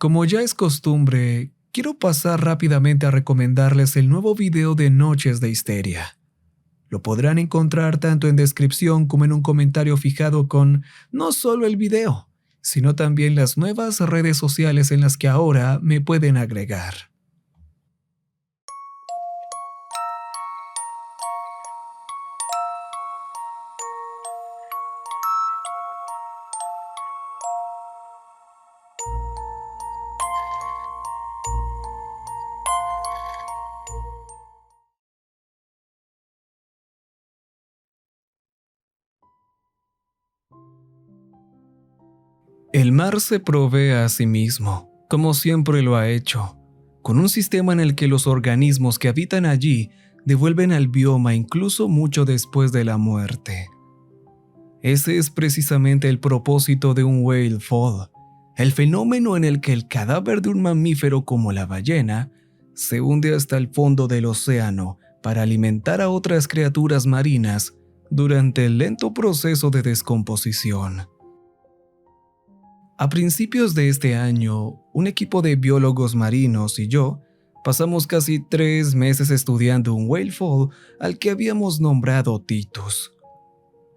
Como ya es costumbre, quiero pasar rápidamente a recomendarles el nuevo video de Noches de Histeria. Lo podrán encontrar tanto en descripción como en un comentario fijado con no solo el video, sino también las nuevas redes sociales en las que ahora me pueden agregar. El mar se provee a sí mismo, como siempre lo ha hecho, con un sistema en el que los organismos que habitan allí devuelven al bioma incluso mucho después de la muerte. Ese es precisamente el propósito de un whale fall, el fenómeno en el que el cadáver de un mamífero como la ballena se hunde hasta el fondo del océano para alimentar a otras criaturas marinas durante el lento proceso de descomposición. A principios de este año, un equipo de biólogos marinos y yo pasamos casi 3 meses estudiando un whale fall al que habíamos nombrado Titus.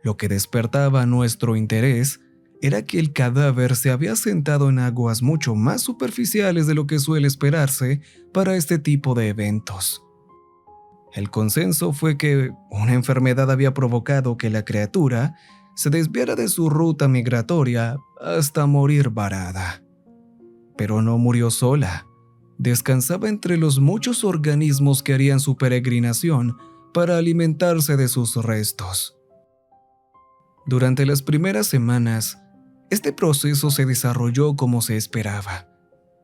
Lo que despertaba nuestro interés era que el cadáver se había asentado en aguas mucho más superficiales de lo que suele esperarse para este tipo de eventos. El consenso fue que una enfermedad había provocado que la criatura se desviara de su ruta migratoria hasta morir varada. Pero no murió sola. Descansaba entre los muchos organismos que harían su peregrinación para alimentarse de sus restos. Durante las primeras semanas, este proceso se desarrolló como se esperaba.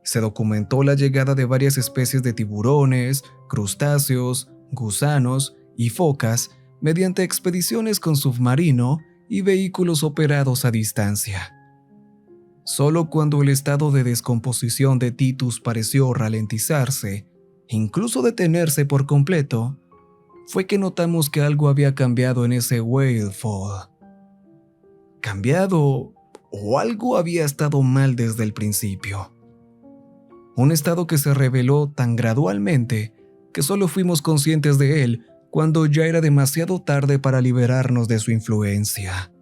Se documentó la llegada de varias especies de tiburones, crustáceos, gusanos y focas mediante expediciones con submarino y vehículos operados a distancia. Solo cuando el estado de descomposición de Titus pareció ralentizarse, incluso detenerse por completo, fue que notamos que algo había cambiado en ese whale fall. ¿Cambiado o algo había estado mal desde el principio? Un estado que se reveló tan gradualmente que solo fuimos conscientes de él cuando ya era demasiado tarde para liberarnos de su influencia.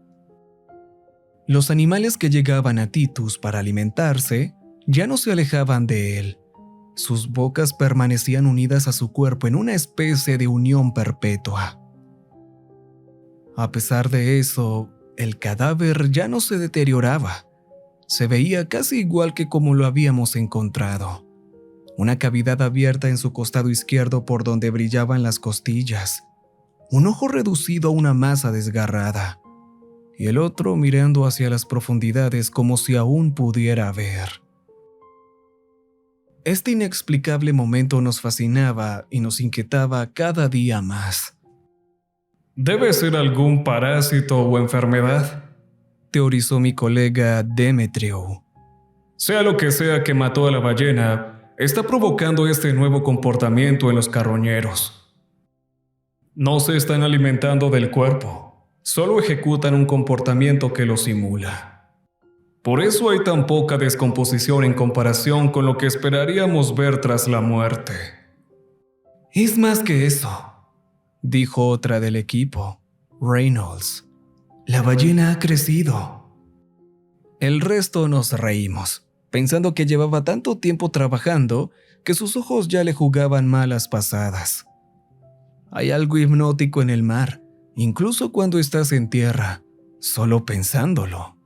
Los animales que llegaban a Titus para alimentarse ya no se alejaban de él. Sus bocas permanecían unidas a su cuerpo en una especie de unión perpetua. A pesar de eso, el cadáver ya no se deterioraba. Se veía casi igual que como lo habíamos encontrado. Una cavidad abierta en su costado izquierdo por donde brillaban las costillas, un ojo reducido a una masa desgarrada, y el otro mirando hacia las profundidades como si aún pudiera ver. Este inexplicable momento nos fascinaba y nos inquietaba cada día más. Debe ser algún parásito o enfermedad, teorizó mi colega Demetrio. Sea lo que sea que mató a la ballena, está provocando este nuevo comportamiento en los carroñeros. No se están alimentando del cuerpo, solo ejecutan un comportamiento que lo simula. Por eso hay tan poca descomposición en comparación con lo que esperaríamos ver tras la muerte. Es más que eso, dijo otra del equipo, Reynolds. La ballena ha crecido. El resto nos reímos, pensando que llevaba tanto tiempo trabajando que sus ojos ya le jugaban malas pasadas. Hay algo hipnótico en el mar, incluso cuando estás en tierra, solo pensándolo.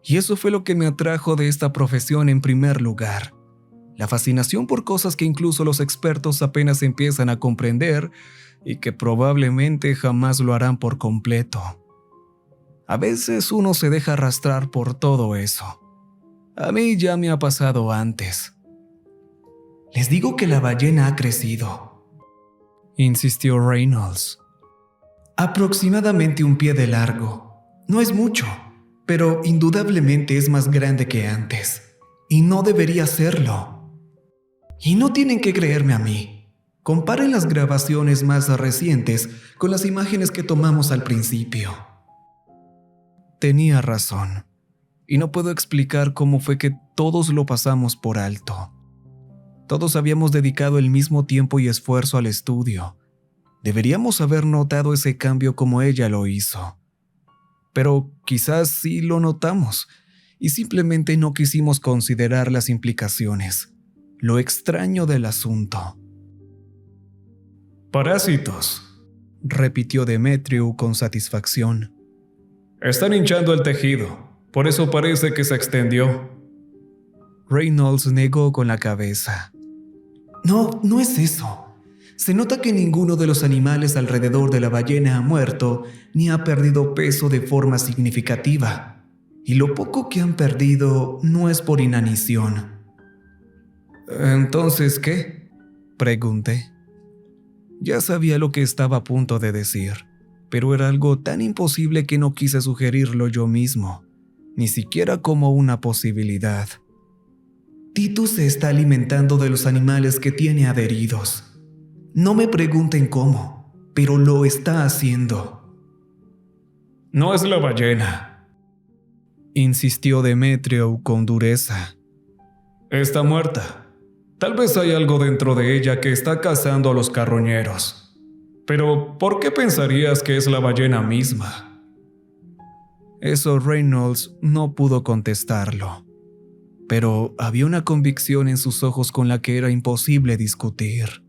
Y eso fue lo que me atrajo de esta profesión en primer lugar. La fascinación por cosas que incluso los expertos apenas empiezan a comprender y que probablemente jamás lo harán por completo. A veces uno se deja arrastrar por todo eso. A mí ya me ha pasado antes. Les digo que la ballena ha crecido, insistió Reynolds. Aproximadamente 1 pie de largo. No es mucho, pero indudablemente es más grande que antes. Y no debería serlo. Y no tienen que creerme a mí. Comparen las grabaciones más recientes con las imágenes que tomamos al principio. Tenía razón. y no puedo explicar cómo fue que todos lo pasamos por alto. Todos habíamos dedicado el mismo tiempo y esfuerzo al estudio. Deberíamos haber notado ese cambio como ella lo hizo. Pero quizás sí lo notamos y simplemente no quisimos considerar las implicaciones, lo extraño del asunto. Parásitos, repitió Demetriou con satisfacción. Están hinchando el tejido, por eso parece que se extendió. Reynolds negó con la cabeza. No es eso. Se nota que ninguno de los animales alrededor de la ballena ha muerto ni ha perdido peso de forma significativa. Y lo poco que han perdido no es por inanición. ¿Entonces qué?, pregunté. Ya sabía lo que estaba a punto de decir, pero era algo tan imposible que no quise sugerirlo yo mismo, ni siquiera como una posibilidad. Titus se está alimentando de los animales que tiene adheridos. No me pregunten cómo, pero lo está haciendo. No es la ballena, insistió Demetriou con dureza. Está muerta. Tal vez hay algo dentro de ella que está cazando a los carroñeros. Pero, ¿por qué pensarías que es la ballena misma? Eso Reynolds no pudo contestarlo, pero había una convicción en sus ojos con la que era imposible discutir.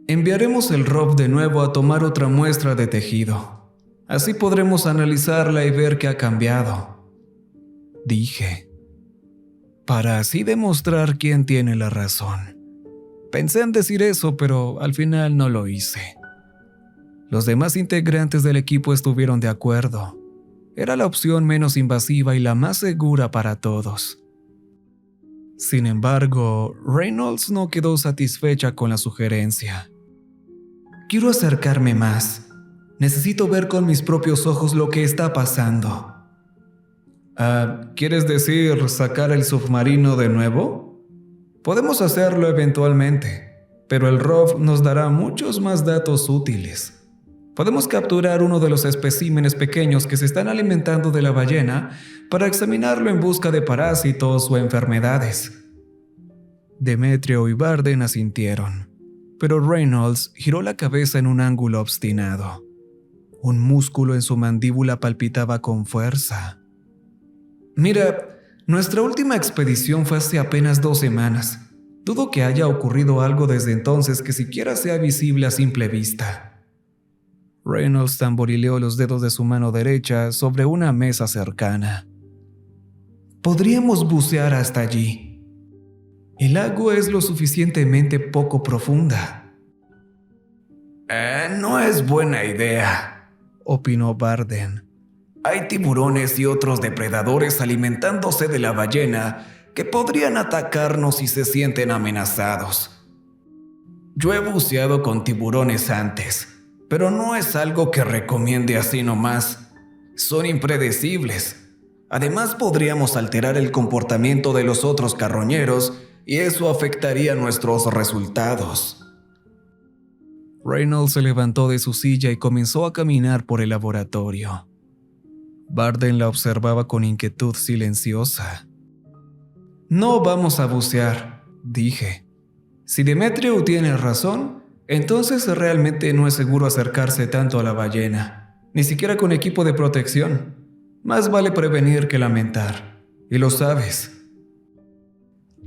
Enviaremos el ROV de nuevo a tomar otra muestra de tejido. Así podremos analizarla y ver qué ha cambiado, dije, para así demostrar quién tiene la razón. Pensé en decir eso, pero al final no lo hice. Los demás integrantes del equipo estuvieron de acuerdo. Era la opción menos invasiva y la más segura para todos. Sin embargo, Reynolds no quedó satisfecha con la sugerencia. Quiero acercarme más. Necesito ver con mis propios ojos lo que está pasando. ¿Quieres decir sacar el submarino de nuevo? Podemos hacerlo eventualmente, pero el ROV nos dará muchos más datos útiles. Podemos capturar uno de los especímenes pequeños que se están alimentando de la ballena para examinarlo en busca de parásitos o enfermedades. Demetriou y Barden asintieron, pero Reynolds giró la cabeza en un ángulo obstinado. Un músculo en su mandíbula palpitaba con fuerza. Mira, nuestra última expedición fue hace apenas 2 semanas. Dudo que haya ocurrido algo desde entonces que siquiera sea visible a simple vista. Reynolds tamborileó los dedos de su mano derecha sobre una mesa cercana. Podríamos bucear hasta allí. El agua es lo suficientemente poco profunda. No es buena idea, opinó Barden. Hay tiburones y otros depredadores alimentándose de la ballena que podrían atacarnos si se sienten amenazados. Yo he buceado con tiburones antes, pero no es algo que recomiende así nomás. Son impredecibles. Además, podríamos alterar el comportamiento de los otros carroñeros y eso afectaría nuestros resultados. Reynolds se levantó de su silla y comenzó a caminar por el laboratorio. Barden la observaba con inquietud silenciosa. No vamos a bucear, dije. Si Demetriou tiene razón, entonces realmente no es seguro acercarse tanto a la ballena, ni siquiera con equipo de protección. Más vale prevenir que lamentar, y lo sabes.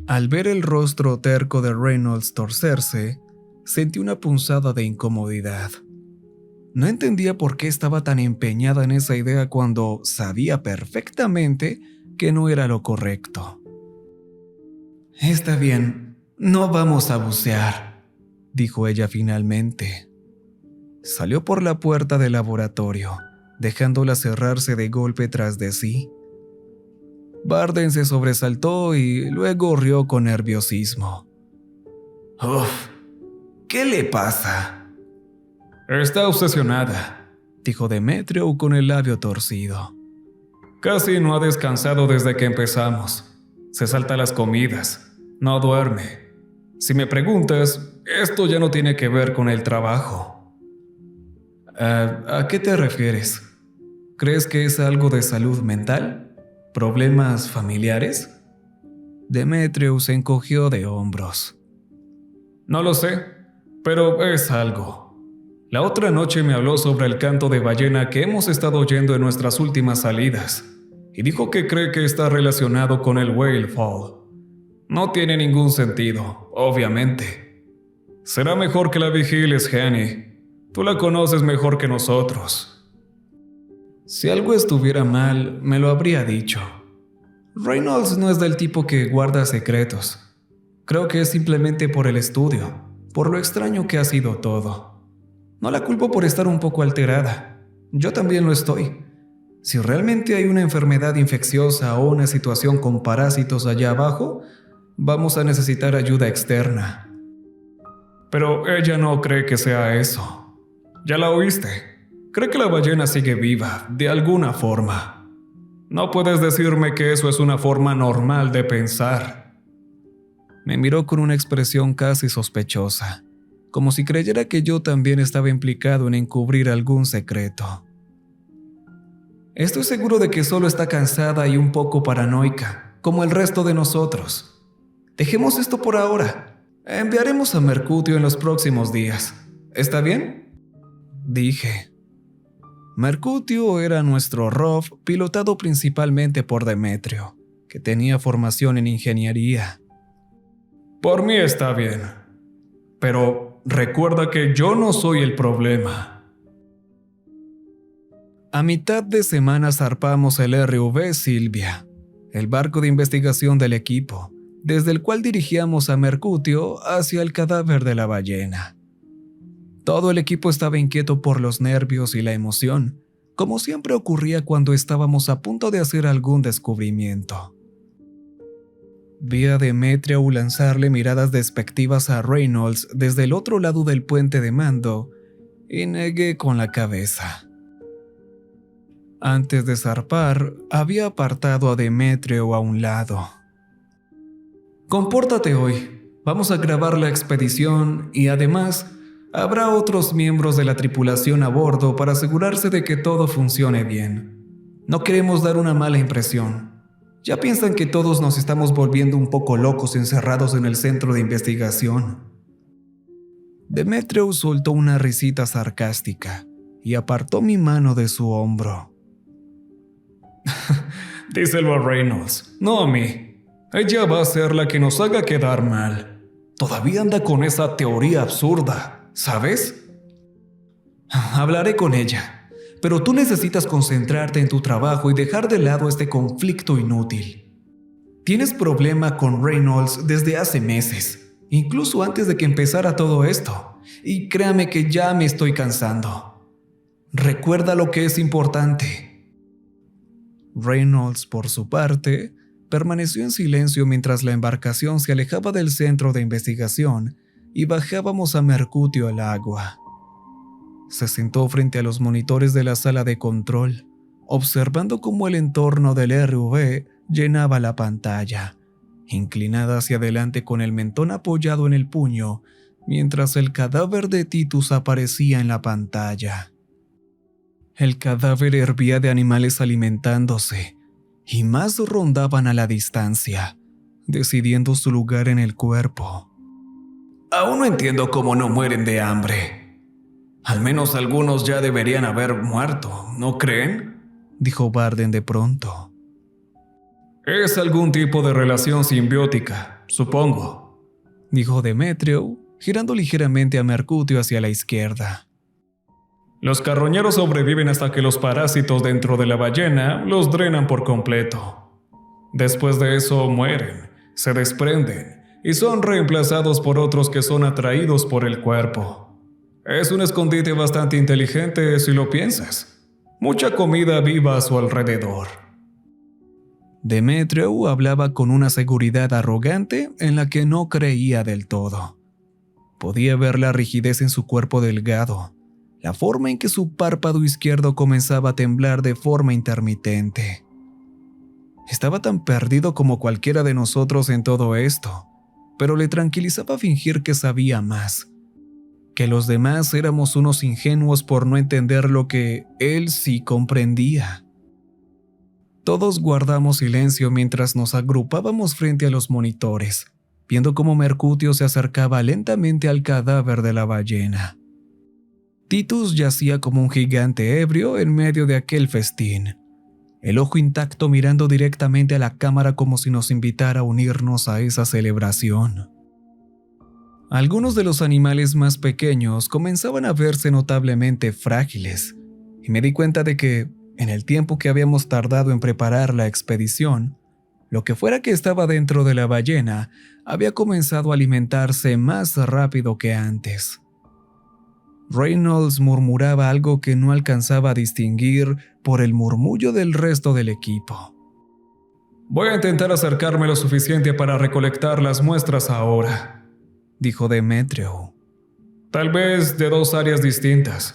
Al ver el rostro terco de Reynolds torcerse, sentí una punzada de incomodidad. No entendía por qué estaba tan empeñada en esa idea cuando sabía perfectamente que no era lo correcto. Está bien, no vamos a bucear, dijo ella finalmente. Salió por la puerta del laboratorio, dejándola cerrarse de golpe tras de sí. Barden se sobresaltó y luego rió con nerviosismo. Uf, ¿qué le pasa? Está obsesionada, dijo Demetriou con el labio torcido. Casi no ha descansado desde que empezamos. Se salta las comidas, no duerme. Si me preguntas, esto ya no tiene que ver con el trabajo. ¿A qué te refieres? ¿Crees que es algo de salud mental? ¿Problemas familiares? Demetrius se encogió de hombros. No lo sé, pero es algo. La otra noche me habló sobre el canto de ballena que hemos estado oyendo en nuestras últimas salidas, y dijo que cree que está relacionado con el Whale Fall. No tiene ningún sentido, obviamente. Será mejor que la vigiles, Henny. Tú la conoces mejor que nosotros. Si algo estuviera mal, me lo habría dicho. Reynolds no es del tipo que guarda secretos. Creo que es simplemente por el estudio, por lo extraño que ha sido todo. No la culpo por estar un poco alterada. Yo también lo estoy. Si realmente hay una enfermedad infecciosa o una situación con parásitos allá abajo, vamos a necesitar ayuda externa. Pero ella no cree que sea eso. ¿Ya la oíste? Cree que la ballena sigue viva, de alguna forma. No puedes decirme que eso es una forma normal de pensar. Me miró con una expresión casi sospechosa, como si creyera que yo también estaba implicado en encubrir algún secreto. Estoy seguro de que solo está cansada y un poco paranoica, como el resto de nosotros. Dejemos esto por ahora. Enviaremos a Mercutio en los próximos días. ¿Está bien? Dije. Mercutio era nuestro ROV pilotado principalmente por Demetrio, que tenía formación en ingeniería. Por mí está bien. Pero recuerda que yo no soy el problema. A mitad de semana zarpamos el RV Silvia, el barco de investigación del equipo, desde el cual dirigíamos a Mercutio hacia el cadáver de la ballena. Todo el equipo estaba inquieto por los nervios y la emoción, como siempre ocurría cuando estábamos a punto de hacer algún descubrimiento. Vi a Demetrio lanzarle miradas despectivas a Reynolds desde el otro lado del puente de mando y negué con la cabeza. Antes de zarpar, había apartado a Demetrio a un lado. Compórtate hoy, vamos a grabar la expedición y además habrá otros miembros de la tripulación a bordo para asegurarse de que todo funcione bien. No queremos dar una mala impresión. Ya piensan que todos nos estamos volviendo un poco locos encerrados en el centro de investigación. Demetrio soltó una risita sarcástica y apartó mi mano de su hombro. Díselo a Reynolds, no a mí. Ella va a ser la que nos haga quedar mal. Todavía anda con esa teoría absurda, ¿sabes? Hablaré con ella, pero tú necesitas concentrarte en tu trabajo y dejar de lado este conflicto inútil. Tienes problema con Reynolds desde hace meses, incluso antes de que empezara todo esto, y créame que ya me estoy cansando. Recuerda lo que es importante. Reynolds, por su parte, permaneció en silencio mientras la embarcación se alejaba del centro de investigación y bajábamos a Mercutio al agua. Se sentó frente a los monitores de la sala de control, observando cómo el entorno del RV llenaba la pantalla, inclinada hacia adelante con el mentón apoyado en el puño, mientras el cadáver de Titus aparecía en la pantalla. El cadáver hervía de animales alimentándose, y más rondaban a la distancia, decidiendo su lugar en el cuerpo. Aún no entiendo cómo no mueren de hambre. Al menos algunos ya deberían haber muerto, ¿no creen?, dijo Barden de pronto. Es algún tipo de relación simbiótica, supongo, dijo Demetrio, girando ligeramente a Mercutio hacia la izquierda. Los carroñeros sobreviven hasta que los parásitos dentro de la ballena los drenan por completo. Después de eso mueren, se desprenden y son reemplazados por otros que son atraídos por el cuerpo. Es un escondite bastante inteligente si lo piensas. Mucha comida viva a su alrededor. Demetrio hablaba con una seguridad arrogante en la que no creía del todo. Podía ver la rigidez en su cuerpo delgado, la forma en que su párpado izquierdo comenzaba a temblar de forma intermitente. Estaba tan perdido como cualquiera de nosotros en todo esto, pero le tranquilizaba fingir que sabía más, que los demás éramos unos ingenuos por no entender lo que él sí comprendía. Todos guardamos silencio mientras nos agrupábamos frente a los monitores, viendo cómo Mercutio se acercaba lentamente al cadáver de la ballena. Titus yacía como un gigante ebrio en medio de aquel festín, el ojo intacto mirando directamente a la cámara como si nos invitara a unirnos a esa celebración. Algunos de los animales más pequeños comenzaban a verse notablemente frágiles, y me di cuenta de que, en el tiempo que habíamos tardado en preparar la expedición, lo que fuera que estaba dentro de la ballena había comenzado a alimentarse más rápido que antes. Reynolds murmuraba algo que no alcanzaba a distinguir por el murmullo del resto del equipo. Voy a intentar acercarme lo suficiente para recolectar las muestras ahora, dijo Demetrio. Tal vez de 2 áreas distintas.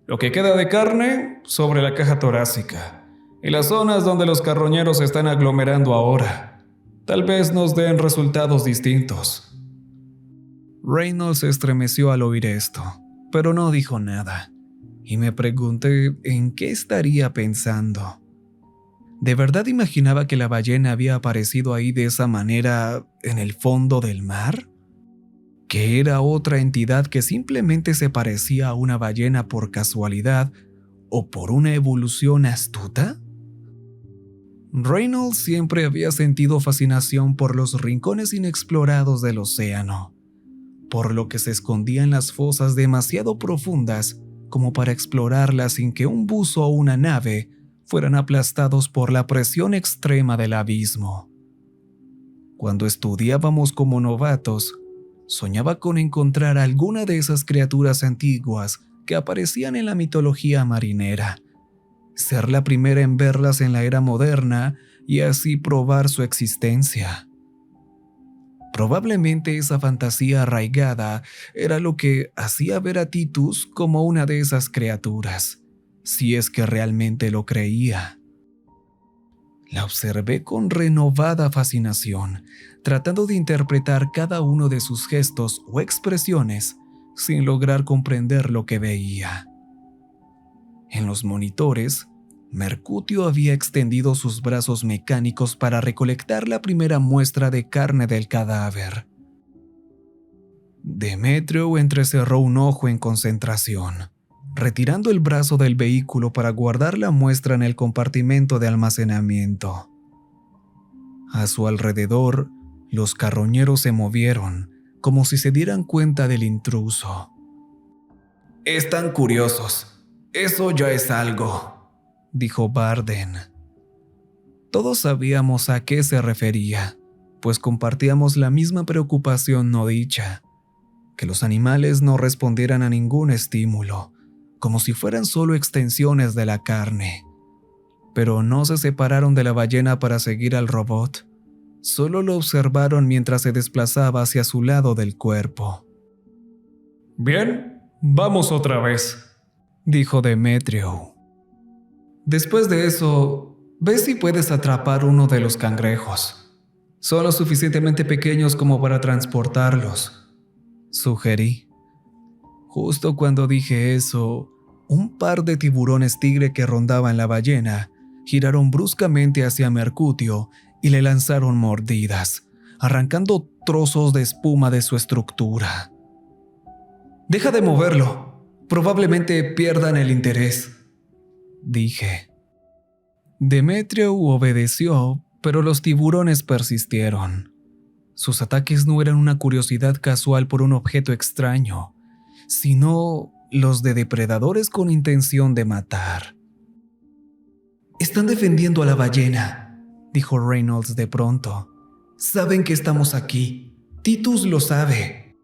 Lo que queda de carne sobre la caja torácica y las zonas donde los carroñeros se están aglomerando ahora. Tal vez nos den resultados distintos. Reynolds se estremeció al oír esto, pero no dijo nada, y me pregunté en qué estaría pensando. ¿De verdad imaginaba que la ballena había aparecido ahí de esa manera en el fondo del mar? ¿Que era otra entidad que simplemente se parecía a una ballena por casualidad o por una evolución astuta? Reynolds siempre había sentido fascinación por los rincones inexplorados del océano, por lo que se escondía en las fosas demasiado profundas como para explorarlas sin que un buzo o una nave fueran aplastados por la presión extrema del abismo. Cuando estudiábamos como novatos, soñaba con encontrar alguna de esas criaturas antiguas que aparecían en la mitología marinera, ser la primera en verlas en la era moderna y así probar su existencia. Probablemente esa fantasía arraigada era lo que hacía ver a Titus como una de esas criaturas, si es que realmente lo creía. La observé con renovada fascinación, tratando de interpretar cada uno de sus gestos o expresiones sin lograr comprender lo que veía. En los monitores, Mercutio había extendido sus brazos mecánicos para recolectar la primera muestra de carne del cadáver. Demetrio entrecerró un ojo en concentración, retirando el brazo del vehículo para guardar la muestra en el compartimento de almacenamiento. A su alrededor, los carroñeros se movieron, como si se dieran cuenta del intruso. «Están curiosos. Eso ya es algo», dijo Barden. Todos sabíamos a qué se refería, pues compartíamos la misma preocupación no dicha, que los animales no respondieran a ningún estímulo, como si fueran solo extensiones de la carne. Pero no se separaron de la ballena para seguir al robot, solo lo observaron mientras se desplazaba hacia su lado del cuerpo. «Bien, vamos otra vez», dijo Demetrio. «Después de eso, ve si puedes atrapar uno de los cangrejos. Son lo suficientemente pequeños como para transportarlos», sugerí. Justo cuando dije eso, un par de tiburones tigre que rondaban la ballena giraron bruscamente hacia Mercutio y le lanzaron mordidas, arrancando trozos de espuma de su estructura. «Deja de moverlo. Probablemente pierdan el interés», dije. Demetrio obedeció, pero los tiburones persistieron. Sus ataques no eran una curiosidad casual por un objeto extraño, sino los de depredadores con intención de matar. «Están defendiendo a la ballena», dijo Reynolds de pronto. «Saben que estamos aquí. Titus lo sabe».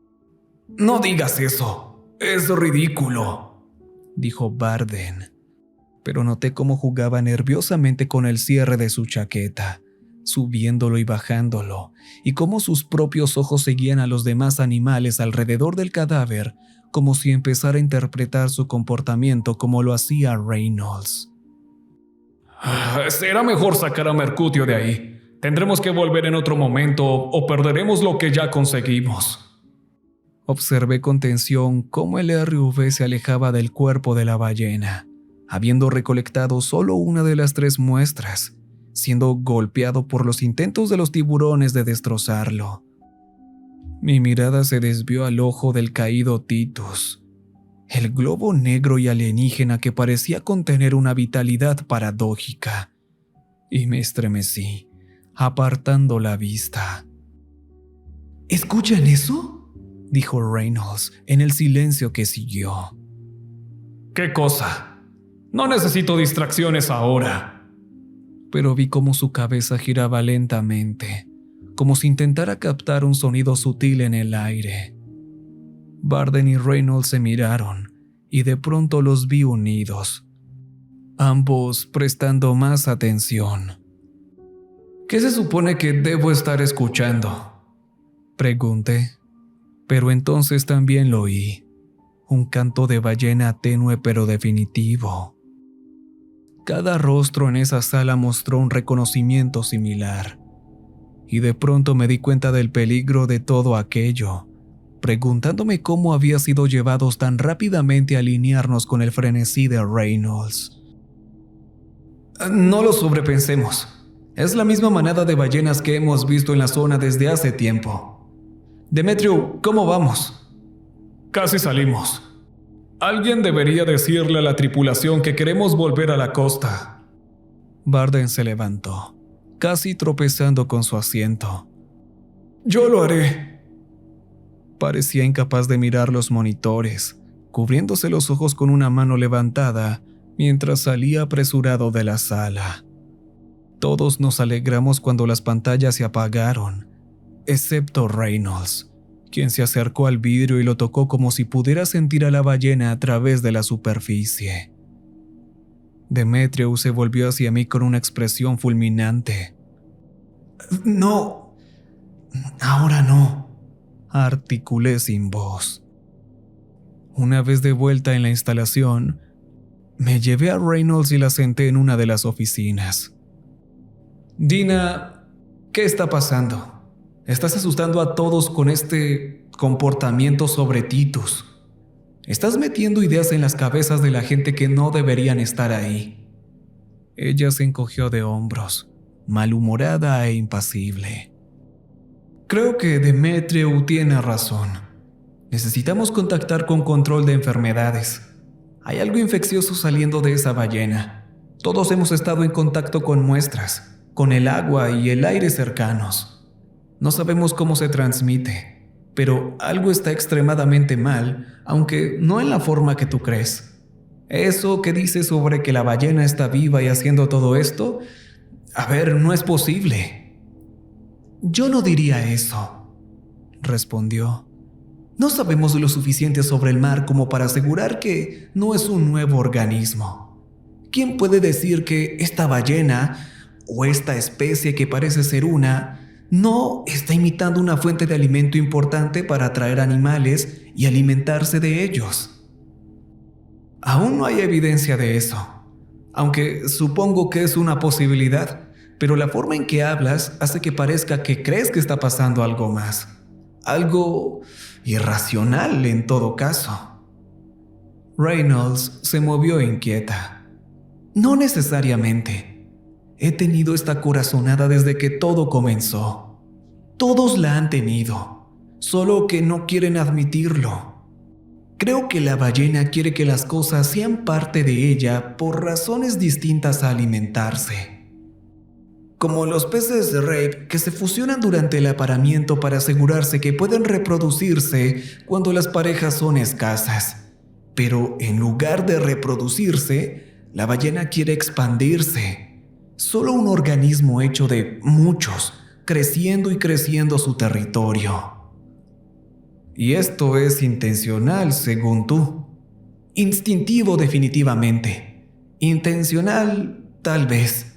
«No digas eso. Es ridículo», dijo Barden. Pero noté cómo jugaba nerviosamente con el cierre de su chaqueta, subiéndolo y bajándolo, y cómo sus propios ojos seguían a los demás animales alrededor del cadáver, como si empezara a interpretar su comportamiento como lo hacía Reynolds. «Será mejor sacar a Mercutio de ahí. Tendremos que volver en otro momento o perderemos lo que ya conseguimos». Observé con tensión cómo el RV se alejaba del cuerpo de la ballena, habiendo recolectado solo una de las 3 muestras, siendo golpeado por los intentos de los tiburones de destrozarlo. Mi mirada se desvió al ojo del caído Titus, el globo negro y alienígena que parecía contener una vitalidad paradójica, y me estremecí, apartando la vista. ¿Escuchan eso?, dijo Reynolds en el silencio que siguió. ¿Qué cosa? No necesito distracciones ahora. Pero vi cómo su cabeza giraba lentamente, como si intentara captar un sonido sutil en el aire. Barden y Reynolds se miraron, y de pronto los vi unidos, ambos prestando más atención. ¿Qué se supone que debo estar escuchando?, pregunté, pero entonces también lo oí, un canto de ballena tenue pero definitivo. Cada rostro en esa sala mostró un reconocimiento similar, y de pronto me di cuenta del peligro de todo aquello, preguntándome cómo había sido llevados tan rápidamente a alinearnos con el frenesí de Reynolds. No lo sobrepensemos. Es la misma manada de ballenas que hemos visto en la zona desde hace tiempo. Demetrio, ¿cómo vamos? Casi salimos. Alguien debería decirle a la tripulación que queremos volver a la costa. Barden se levantó, casi tropezando con su asiento. Yo lo haré. Parecía incapaz de mirar los monitores, cubriéndose los ojos con una mano levantada mientras salía apresurado de la sala. Todos nos alegramos cuando las pantallas se apagaron, excepto Reynolds, quien se acercó al vidrio y lo tocó como si pudiera sentir a la ballena a través de la superficie. Demetrio se volvió hacia mí con una expresión fulminante. No, ahora no, articulé sin voz. Una vez de vuelta en la instalación, me llevé a Reynolds y la senté en una de las oficinas. Dina, ¿qué está pasando? Estás asustando a todos con este comportamiento sobre Titus. Estás metiendo ideas en las cabezas de la gente que no deberían estar ahí. Ella se encogió de hombros, malhumorada e impasible. Creo que Demetrio tiene razón. Necesitamos contactar con control de enfermedades. Hay algo infeccioso saliendo de esa ballena. Todos hemos estado en contacto con muestras, con el agua y el aire cercanos. No sabemos cómo se transmite, pero algo está extremadamente mal, aunque no en la forma que tú crees. Eso que dices sobre que la ballena está viva y haciendo todo esto, no es posible. Yo no diría eso, respondió. No sabemos lo suficiente sobre el mar como para asegurar que no es un nuevo organismo. ¿Quién puede decir que esta ballena, o esta especie que parece ser una, no está imitando una fuente de alimento importante para atraer animales y alimentarse de ellos? Aún no hay evidencia de eso, aunque supongo que es una posibilidad, pero la forma en que hablas hace que parezca que crees que está pasando algo más, algo irracional en todo caso. Reynolds se movió inquieta. No necesariamente. He tenido esta corazonada desde que todo comenzó. Todos la han tenido, solo que no quieren admitirlo. Creo que la ballena quiere que las cosas sean parte de ella por razones distintas a alimentarse. Como los peces de rape que se fusionan durante el apareamiento para asegurarse que pueden reproducirse cuando las parejas son escasas. Pero en lugar de reproducirse, la ballena quiere expandirse. Solo un organismo hecho de muchos, creciendo y creciendo su territorio. Y esto es intencional, según tú. Instintivo, definitivamente. Intencional, tal vez.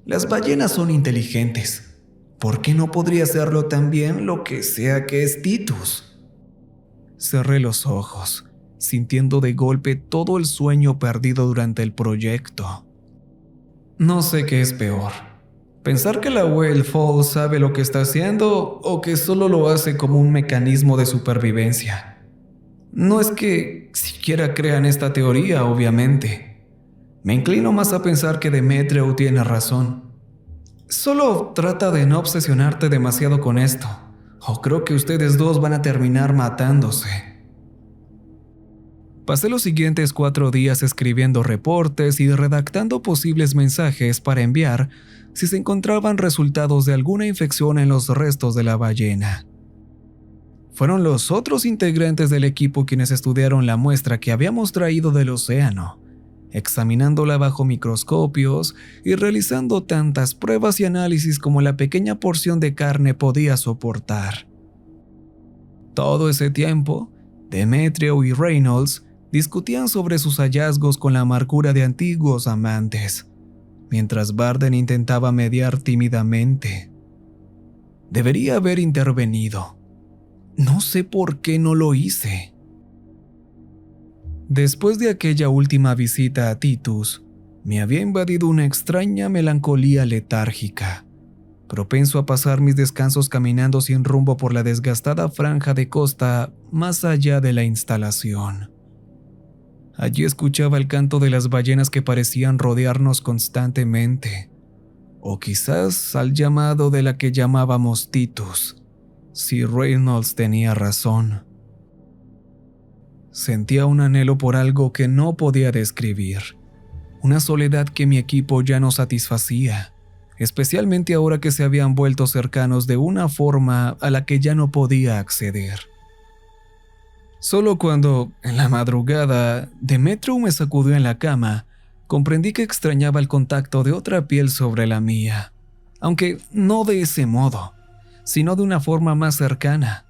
Las ballenas son inteligentes. ¿Por qué no podría serlo también lo que sea que es Titus? Cerré los ojos, sintiendo de golpe todo el sueño perdido durante el proyecto. No sé qué es peor. Pensar que la Whale Falls sabe lo que está haciendo o que solo lo hace como un mecanismo de supervivencia. No es que siquiera crean esta teoría, obviamente. Me inclino más a pensar que Demetrio tiene razón. Solo trata de no obsesionarte demasiado con esto, o creo que ustedes dos van a terminar matándose. Pasé los siguientes 4 días escribiendo reportes y redactando posibles mensajes para enviar si se encontraban resultados de alguna infección en los restos de la ballena. Fueron los otros integrantes del equipo quienes estudiaron la muestra que habíamos traído del océano, examinándola bajo microscopios y realizando tantas pruebas y análisis como la pequeña porción de carne podía soportar. Todo ese tiempo, Demetrio y Reynolds discutían sobre sus hallazgos con la amargura de antiguos amantes, mientras Barden intentaba mediar tímidamente. Debería haber intervenido. No sé por qué no lo hice. Después de aquella última visita a Titus, me había invadido una extraña melancolía letárgica, propenso a pasar mis descansos caminando sin rumbo por la desgastada franja de costa más allá de la instalación. Allí escuchaba el canto de las ballenas que parecían rodearnos constantemente, o quizás al llamado de la que llamábamos Titus, si Reynolds tenía razón. Sentía un anhelo por algo que no podía describir, una soledad que mi equipo ya no satisfacía, especialmente ahora que se habían vuelto cercanos de una forma a la que ya no podía acceder. Solo cuando, en la madrugada, Demetrio me sacudió en la cama, comprendí que extrañaba el contacto de otra piel sobre la mía, aunque no de ese modo, sino de una forma más cercana,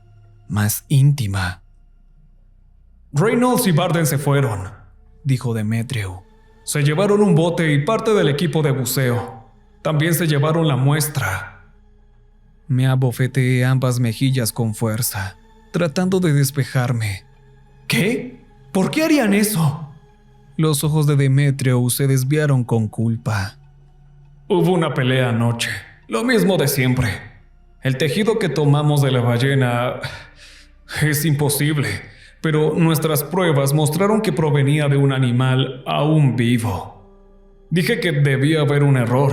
más íntima. Reynolds y Barden se fueron, dijo Demetrio. Se llevaron un bote y parte del equipo de buceo. También se llevaron la muestra. Me abofeteé ambas mejillas con fuerza, tratando de despejarme. ¿Qué? ¿Por qué harían eso? Los ojos de Demetrio se desviaron con culpa. Hubo una pelea anoche, lo mismo de siempre. El tejido que tomamos de la ballena es imposible, pero nuestras pruebas mostraron que provenía de un animal aún vivo. Dije que debía haber un error,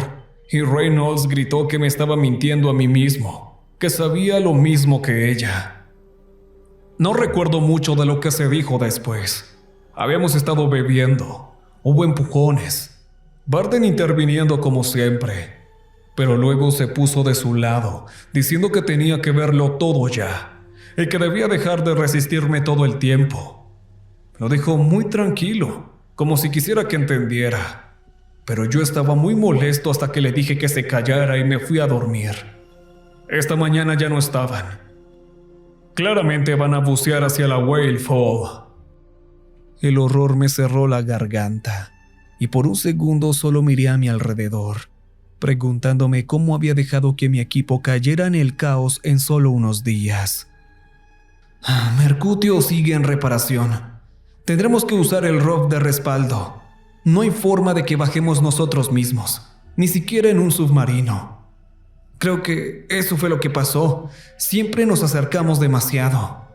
y Reynolds gritó que me estaba mintiendo a mí mismo, que sabía lo mismo que ella. No recuerdo mucho de lo que se dijo después. Habíamos estado bebiendo, hubo empujones, Barden interviniendo como siempre, pero luego se puso de su lado, diciendo que tenía que verlo todo ya, y que debía dejar de resistirme todo el tiempo. Lo dijo muy tranquilo, como si quisiera que entendiera, pero yo estaba muy molesto hasta que le dije que se callara y me fui a dormir. Esta mañana ya no estaban. Claramente van a bucear hacia la Whale Fall. El horror me cerró la garganta, y por un segundo solo miré a mi alrededor, preguntándome cómo había dejado que mi equipo cayera en el caos en solo unos días. Mercutio sigue en reparación. Tendremos que usar el ROV de respaldo. No hay forma de que bajemos nosotros mismos, ni siquiera en un submarino. Creo que eso fue lo que pasó. Siempre nos acercamos demasiado.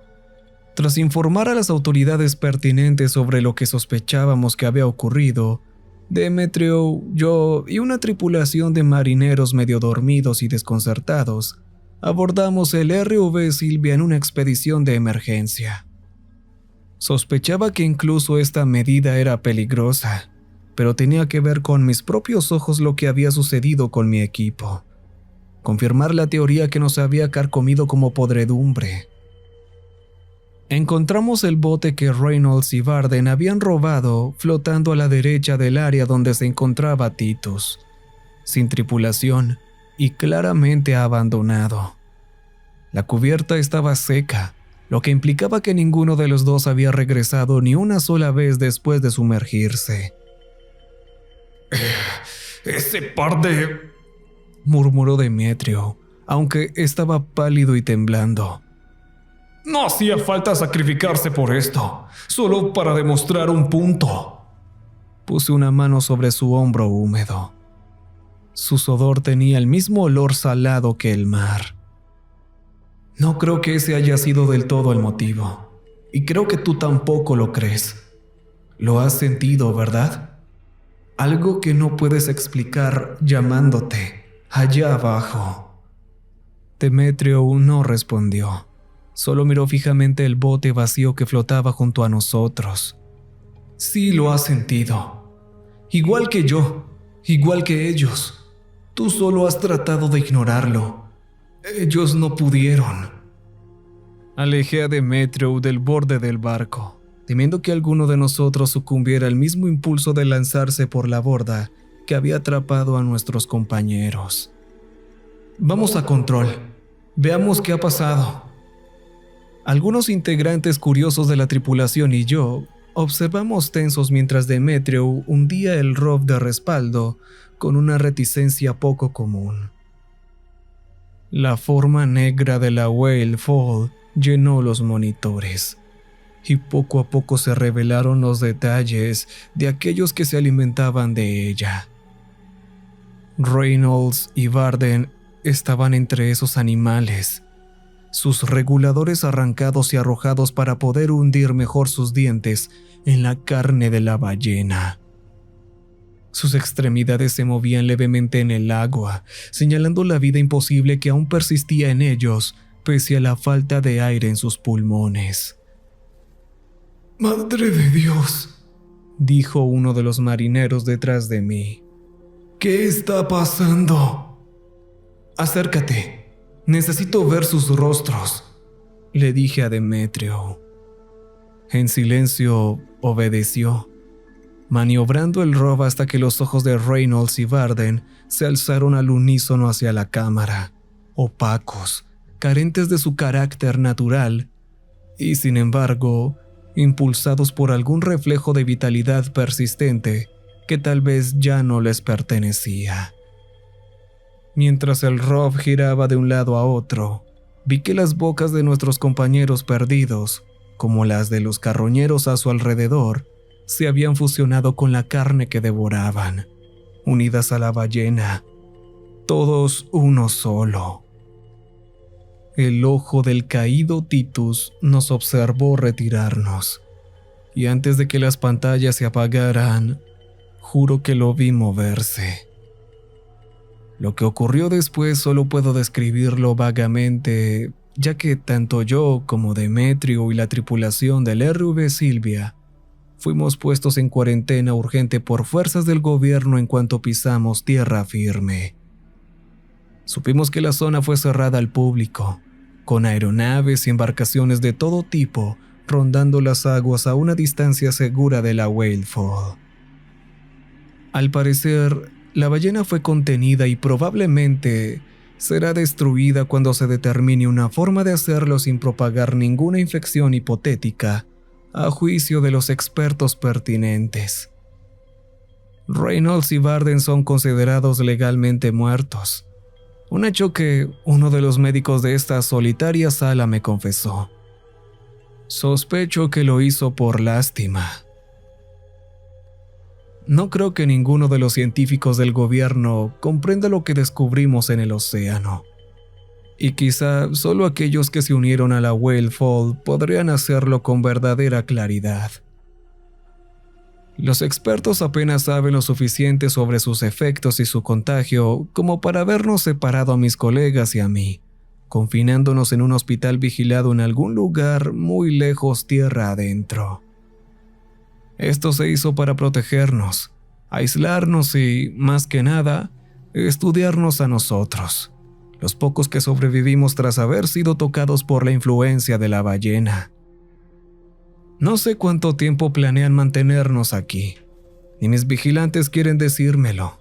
Tras informar a las autoridades pertinentes sobre lo que sospechábamos que había ocurrido, Demetrio, yo y una tripulación de marineros medio dormidos y desconcertados abordamos el RV Silvia en una expedición de emergencia. Sospechaba que incluso esta medida era peligrosa, pero tenía que ver con mis propios ojos lo que había sucedido con mi equipo. Confirmar la teoría que nos había carcomido como podredumbre. Encontramos el bote que Reynolds y Barden habían robado flotando a la derecha del área donde se encontraba Titus, sin tripulación y claramente abandonado. La cubierta estaba seca, lo que implicaba que ninguno de los dos había regresado ni una sola vez después de sumergirse. Ese par de... murmuró Demetrio, aunque estaba pálido y temblando. No hacía falta sacrificarse por esto, solo para demostrar un punto. Puse una mano sobre su hombro húmedo. Su sudor tenía el mismo olor salado que el mar. No creo que ese haya sido del todo el motivo, y creo que tú tampoco lo crees. Lo has sentido, ¿verdad? Algo que no puedes explicar llamándote allá abajo. Demetrio no respondió. Solo miró fijamente el bote vacío que flotaba junto a nosotros. Sí lo has sentido. Igual que yo, igual que ellos. Tú solo has tratado de ignorarlo. Ellos no pudieron. Alejé a Demetrio del borde del barco, temiendo que alguno de nosotros sucumbiera al mismo impulso de lanzarse por la borda que había atrapado a nuestros compañeros. Vamos a control. Veamos qué ha pasado. Algunos integrantes curiosos de la tripulación y yo observamos tensos mientras Demetrio hundía el rob de respaldo con una reticencia poco común. La forma negra de la Whale Fall llenó los monitores, y poco a poco se revelaron los detalles de aquellos que se alimentaban de ella. Reynolds y Varden estaban entre esos animales, sus reguladores arrancados y arrojados para poder hundir mejor sus dientes en la carne de la ballena. Sus extremidades se movían levemente en el agua, señalando la vida imposible que aún persistía en ellos, pese a la falta de aire en sus pulmones. «Madre de Dios», dijo uno de los marineros detrás de mí. «¿Qué está pasando?» «Acércate. Necesito ver sus rostros», le dije a Demetrio. En silencio obedeció, maniobrando el rob hasta que los ojos de Reynolds y Varden se alzaron al unísono hacia la cámara, opacos, carentes de su carácter natural, y sin embargo, impulsados por algún reflejo de vitalidad persistente que tal vez ya no les pertenecía. Mientras el rob giraba de un lado a otro, vi que las bocas de nuestros compañeros perdidos, como las de los carroñeros a su alrededor, se habían fusionado con la carne que devoraban, unidas a la ballena, todos uno solo. El ojo del caído Titus nos observó retirarnos, y antes de que las pantallas se apagaran, juro que lo vi moverse. Lo que ocurrió después solo puedo describirlo vagamente, ya que tanto yo como Demetrio y la tripulación del RV Silvia fuimos puestos en cuarentena urgente por fuerzas del gobierno en cuanto pisamos tierra firme. Supimos que la zona fue cerrada al público, con aeronaves y embarcaciones de todo tipo rondando las aguas a una distancia segura de la Whale Fall. Al parecer, la ballena fue contenida y probablemente será destruida cuando se determine una forma de hacerlo sin propagar ninguna infección hipotética, a juicio de los expertos pertinentes. Reynolds y Varden son considerados legalmente muertos, un hecho que uno de los médicos de esta solitaria sala me confesó. Sospecho que lo hizo por lástima. No creo que ninguno de los científicos del gobierno comprenda lo que descubrimos en el océano. Y quizá solo aquellos que se unieron a la Whale Fall podrían hacerlo con verdadera claridad. Los expertos apenas saben lo suficiente sobre sus efectos y su contagio como para habernos separado a mis colegas y a mí, confinándonos en un hospital vigilado en algún lugar muy lejos tierra adentro. Esto se hizo para protegernos, aislarnos y, más que nada, estudiarnos a nosotros, los pocos que sobrevivimos tras haber sido tocados por la influencia de la ballena. No sé cuánto tiempo planean mantenernos aquí, ni mis vigilantes quieren decírmelo.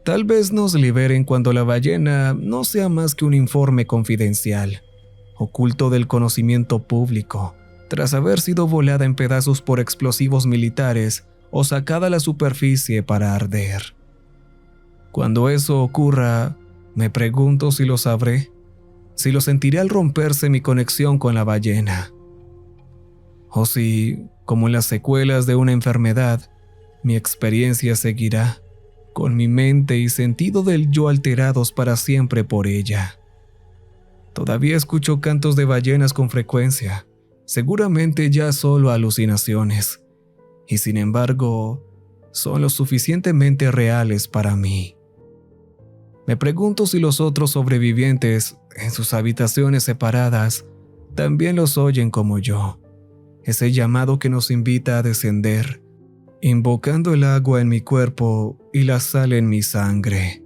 Tal vez nos liberen cuando la ballena no sea más que un informe confidencial, oculto del conocimiento público, tras haber sido volada en pedazos por explosivos militares o sacada a la superficie para arder. Cuando eso ocurra, me pregunto si lo sabré, si lo sentiré al romperse mi conexión con la ballena, o si, como en las secuelas de una enfermedad, mi experiencia seguirá, con mi mente y sentido del yo alterados para siempre por ella. Todavía escucho cantos de ballenas con frecuencia, seguramente ya solo alucinaciones, y sin embargo, son lo suficientemente reales para mí. Me pregunto si los otros sobrevivientes, en sus habitaciones separadas, también los oyen como yo. Ese llamado que nos invita a descender, invocando el agua en mi cuerpo y la sal en mi sangre.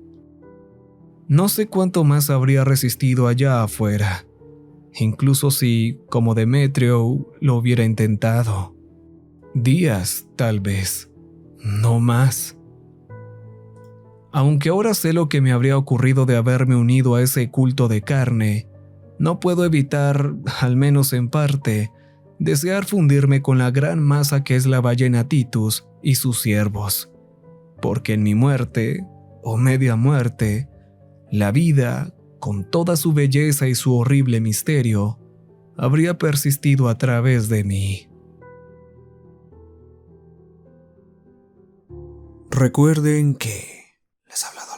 No sé cuánto más habría resistido allá afuera, incluso si, como Demetrio, lo hubiera intentado. Días, tal vez, no más. Aunque ahora sé lo que me habría ocurrido de haberme unido a ese culto de carne, no puedo evitar, al menos en parte, desear fundirme con la gran masa que es la ballena Titus y sus siervos, porque en mi muerte, o media muerte, la vida, con toda su belleza y su horrible misterio, habría persistido a través de mí. Recuerden que les ha hablado